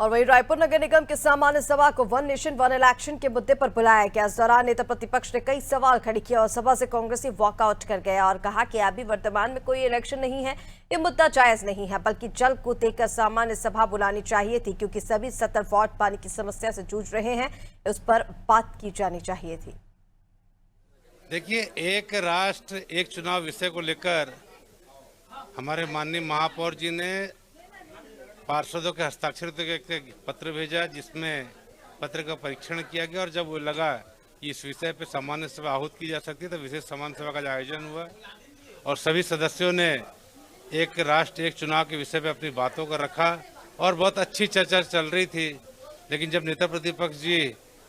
और वहीं रायपुर नगर निगम की सामान्य सभा को वन नेशन वन इलेक्शन के मुद्दे पर बुलाया गया। इस दौरान नेता प्रतिपक्ष ने कई सवाल खड़े किए और सभा से कांग्रेसी वॉकआउट कर गया और कहा कि अभी वर्तमान में कोई इलेक्शन नहीं है, ये मुद्दा जायज नहीं है, बल्कि जल को देखकर सामान्य सभा बुलानी चाहिए थी, क्योंकि सभी 70 वार्ड पानी की समस्या से जूझ रहे हैं, उस पर बात की जानी चाहिए थी। देखिए, एक राष्ट्र एक चुनाव विषय को लेकर हमारे माननीय महापौर जी ने पार्षदों के हस्ताक्षरित एक पत्र भेजा, जिसमें पत्र का परीक्षण किया गया और जब वो लगा कि इस विषय पर सामान्य सभा आहूत की जा सकती है तो विशेष सामान्य सभा का आयोजन हुआ और सभी सदस्यों ने एक राष्ट्र एक चुनाव के विषय पर अपनी बातों को रखा और बहुत अच्छी चर्चा चल रही थी। लेकिन जब नेता प्रतिपक्ष जी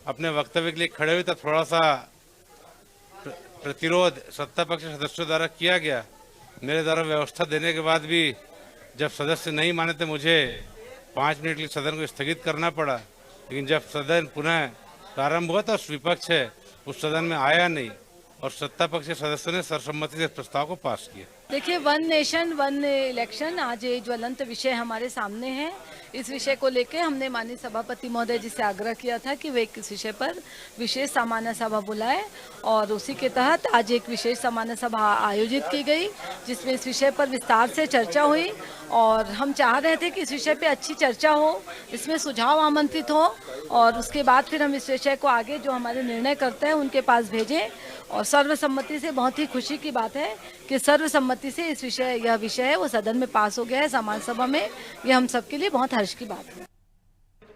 अपने वक्तव्य के लिए खड़े हुए तो थोड़ा सा प्रतिरोध सत्ता पक्ष सदस्यों द्वारा किया गया। मेरे द्वारा व्यवस्था देने के बाद भी जब सदस्य नहीं माने तो मुझे 5 मिनट के लिए सदन को स्थगित करना पड़ा। लेकिन जब सदन पुनः प्रारंभ हुआ तो विपक्ष है उस सदन में आया नहीं और सत्ता पक्ष के सदस्यों ने सर्वसम्मति से प्रस्ताव को पास किया। देखिए, वन नेशन वन इलेक्शन आज ये ज्वलंत विषय हमारे सामने है। इस विषय को लेकर हमने माननीय सभापति महोदय जी से आग्रह किया था कि वे इस विषय पर विशेष सामान्य सभा बुलाए और उसी के तहत आज एक विशेष सामान्य सभा आयोजित की गई, जिसमें इस विषय पर विस्तार से चर्चा हुई और हम चाह रहे थे कि इस विषय पे अच्छी चर्चा हो, इसमें सुझाव आमंत्रित हो और उसके बाद फिर हम इस विषय को आगे जो हमारे निर्णय करते हैं उनके पास भेजें। और सर्वसम्मति से बहुत ही खुशी की बात है कि सर्वसम्मति से यह विषय है वो सदन में पास हो गया है सामान्य सभा में। ये हम सबके लिए बहुत हर्ष की बात है।